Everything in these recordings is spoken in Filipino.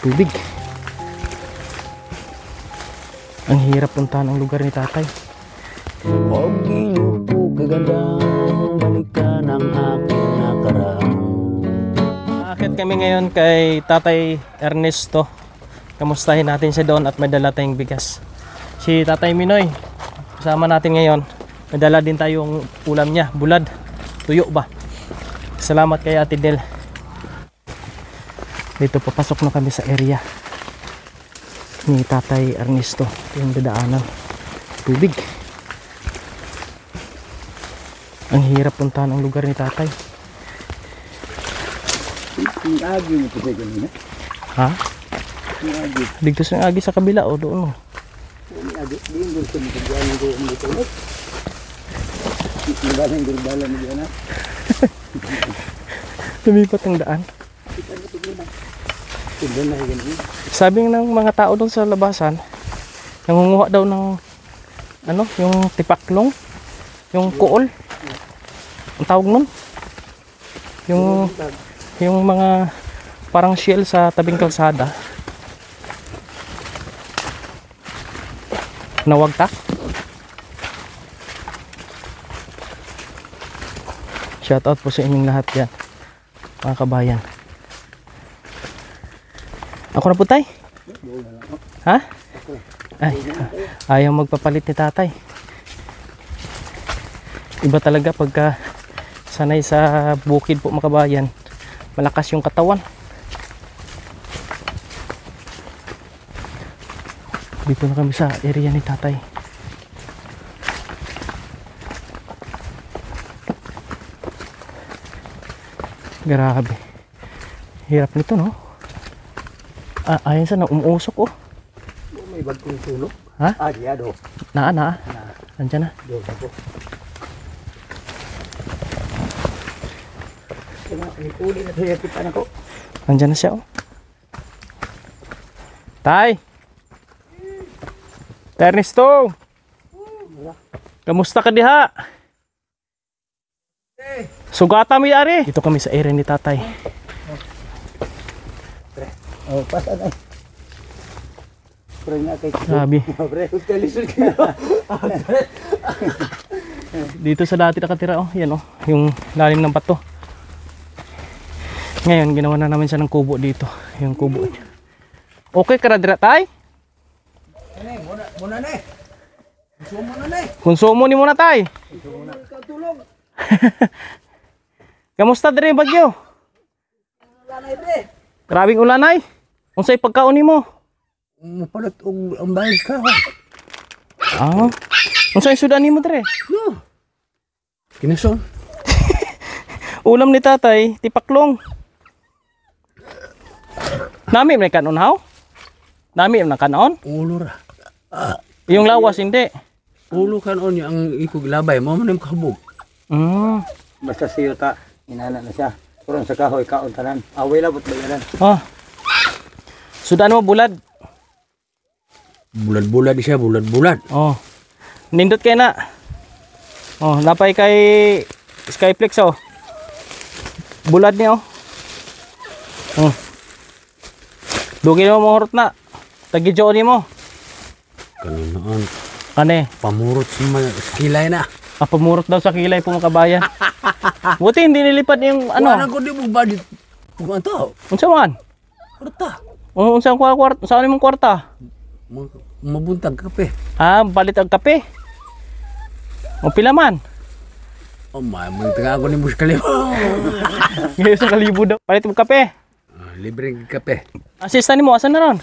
tubig. Ang hirap puntahan ang lugar ni tatay. Huwag iyo po kagandang balikan ang aking nakaraan. Aakit kami ngayon kay Tatay Ernesto. Kamustahin natin siya doon at may dala tayong bigas. Si Tatay Minoy, kasama natin ngayon. May dala din tayong ulam niya, bulad, tuyo ba. Salamat kay Ate Del. Dito papasok na kami sa area ni Tatay Ernesto. Yung dadaanan, tubig. Ang hirap puntahan ang lugar ni tatay. Ang agi mo ito sa ganun, Ha? ang agi. Dito sa agi sa kabila o doon o. Ang agi, di yung gusto mo kagyan ng doon dito. Ibalang gurbala mo dyan, ha? Lumipat ang daan. Tignan na ganun. Sabi ng mga tao doon sa labasan, nangunguha daw ng ano, yung tipaklong, yung kuol. Ang tawag nun? Yung mga parang shell sa tabing kalsada. Nawagtak. Shout out po sa inyong lahat yan, mga kabayan. Ako na po tay? Ha? Ay, ayaw magpapalit ni tatay. Iba talaga pagka sanay sa bukid po mga kabayan. Malakas yung katawan. Dito na kami sa area ni tatay. Grabe. Hirap nito, no? Ayan sa na umuusok, oh. May bagong tulog. Ha? Yado. Naa. Nandiyan na. Doon ako. Ipuli na siya kita na ko. Nandiyan na siya, oh. Tay! Ernesto! Kamusta ka diha? Sugata mi ari. Dito kami sa area ni tatay. Oh, pasan ay. Pre na kay. Grabe. Pre, kalisod ka. Dito sa dati nakatira, oh. Yan, oh. Yung lalim ng bato. Ngayon, ginawa na namin siya ng kubo dito. Yung kubo niya. Okay ka na dira, tay? Muna na eh. Konsumo na na eh. Konsumo ni muna, tay. Tulog. Kamusta diri bagyo? Lanay pre. Grabing ulanay. Unsay pagkaon nimo? Mapalit og ang bayad ka. Ah. Unsay sudan nimo diri? No. Kinason. Ulam ni tatay, tipaklong. Nami man kanon haw? Nami man kanon? Ulo ra. Yung lawas hindi. Ulo kanon ang ikog labay mo man kabog. Basta siyo ta inana na siya. Kurang sa kahoy kaon tanan. Away labot bayaran. Oh. Sudan mo bulad. Bulad-bulad siya, bulad-bulad. Oh. Nindot kay na. Oh, napay kay Skyflex oh. Bulad niya oh. Oh. Dugi mo mohorot na. Tagidyo ni mo. Kanon Kane, pamurot sa kilay na. pamurot daw sa kilay po mga kabayan. Buti hindi nilipad yung ano. Ano ko di mo budget. Kung to? Unsa man? Kwarta. Unsa ang kwarta? Saan imong kwarta? Mabuntag kape. Balit ang kape. O pila man? Oh my, magtanga ako ni Muskali. Ngayon sa kalibo daw. Palit mo kape. Libreng kape. Asistan nimo asan na ron?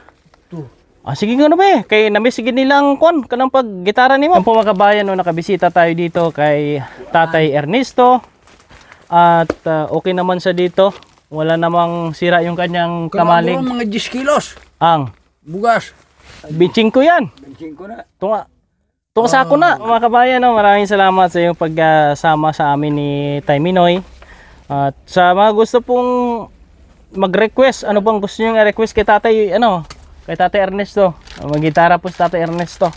Sige nga na ba kay namiss sige nilang kon kanang pag gitara nimo. Ang mga kabayan no, nakabisita tayo dito kay Tatay Ernesto. At okay naman siya dito. Wala namang sira yung kanyang kamalig. Mga 10 kilos. Ang Bugas. bitching ko yan. Benching ko na. Tunga sa ako na. Mga kabayan, no, maraming salamat sa iyong pagsama sa amin ni Tay Minoy. At sa mga gusto pong mag-request, ano bang gusto niyo i-request kay Tatay, kay Tatay Ernesto? Mag-gitara po si Tatay Ernesto.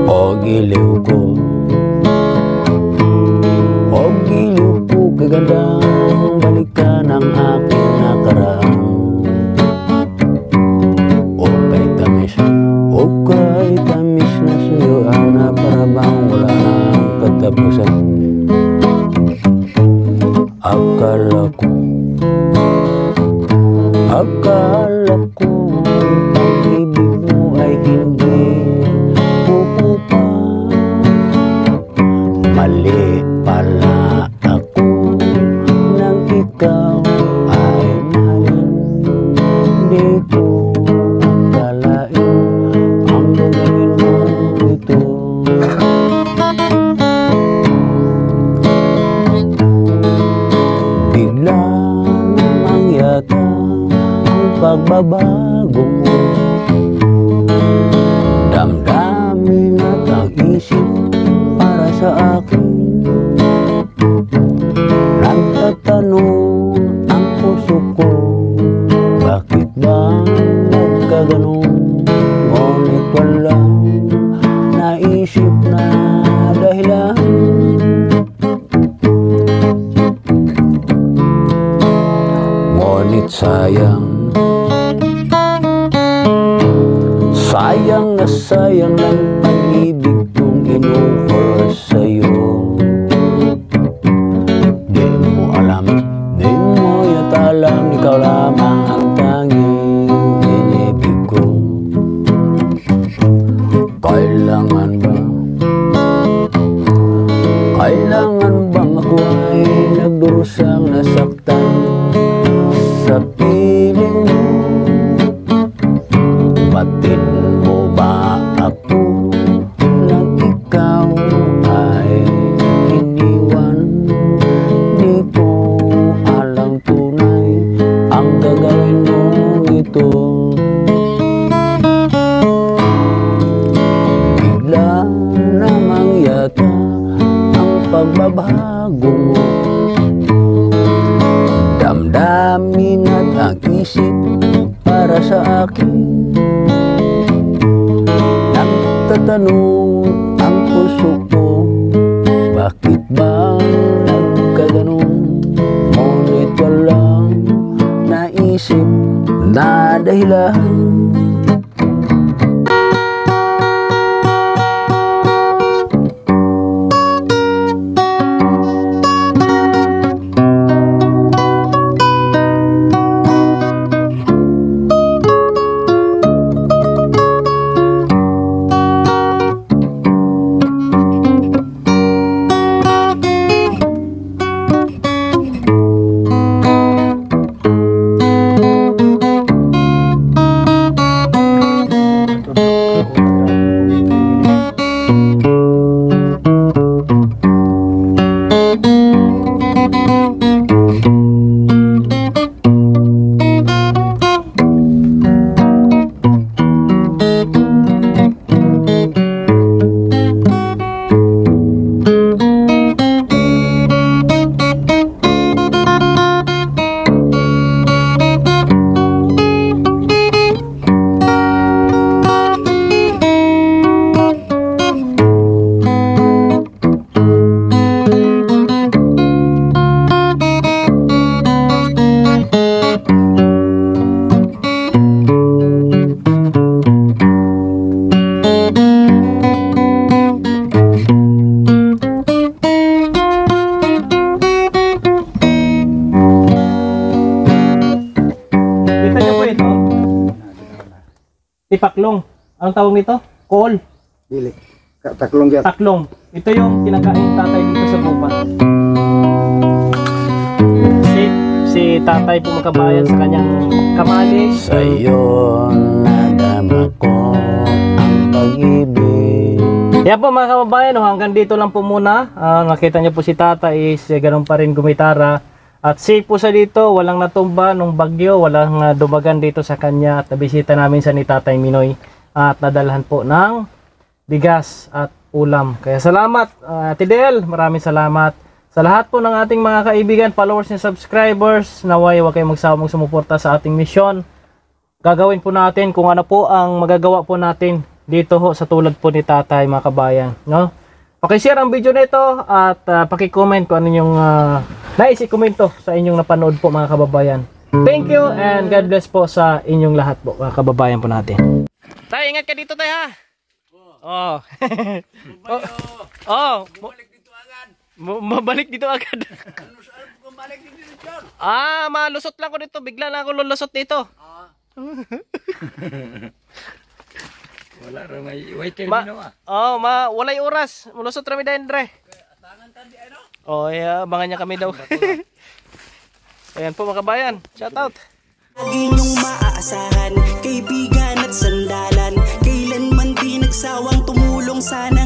Pag-iliw ko magandang balikan ang aking nakaraan. Okay, tamis na suyuan na para bang wala nang katapusan. Akala ko pag-ibig mo ay hindi pupupa. Mali pala ako nang ikaw ay mahalin. Di ko akalain ang gagawin mo ito. Bigla namang yata ang pagbabago mo. Damdamin at ang isip para sa akin. Nagtatanong ang puso ko, bakit ba nagkaganon? Ngunit walang naisip na dahilan. Ngunit sayang na sayang ang pag-ibig kong in-offer sa'yo. Di mo alam, di mo yata alam, ikaw lamang ang tanging inibig ko. Kailangan bang ako ay nagdurusang nasaktan sa piling mo? Batid mo ba ako nang ikaw ay iniwan? Di ko alam tunay ang gagawin mo ito. Bigla namang yata ang pagbabago mo. Damdamin at ang isip para sa akin. Nagtatanong ang puso ko, bakit ba nagkaganon? Ngunit walang naisip na dahilan. Tipaklong. Anong tawag nito? Kol. Dili. Taklong yan. Taklong. Ito yung kinakain tatay dito sa gubat. Si tatay po magkabayan sa kanyang kamali. Sa'yo nadama ko ang pag-ibig. Yan po mga kababayan, hanggang dito lang po muna. Nakita niyo po si tatay is ganun pa rin gumitara. At safe po sa dito, walang natumba nung bagyo, walang dumagan dito sa kanya. At nabisita namin sa ni Tatay Minoy at nadalhan po ng bigas at ulam. Kaya salamat, Tidel, maraming salamat. Sa lahat po ng ating mga kaibigan, followers and subscribers, naway huwag kayong magsawang sumuporta sa ating misyon. Gagawin po natin kung ano po ang magagawa po natin dito ho, sa tulad po ni Tatay, mga kabayan. No? Pakishare ang video nito at pakicomment kung ano yung nais i-komento sa inyong napanood po mga kababayan. Thank you and God bless po sa inyong lahat po mga kababayan po natin. Tay, ingat ka dito tay ha. Oh. Oh. Balik dito agad. Mabalik dito agad. Ano saan ko balik dito dyan? Malusot lang ko dito. Bigla na ako lulusot dito. Wala ra may waiter Walay oras. Mulusot rami dayon dre. Tangan tadi ano? Oh, yeah, abangan niya kami daw. Ayan po mga kabayan. Shout out. Lagi niyong maaasahan, kaibigan at sandalan. Kailanman di nagsawang tumulong sana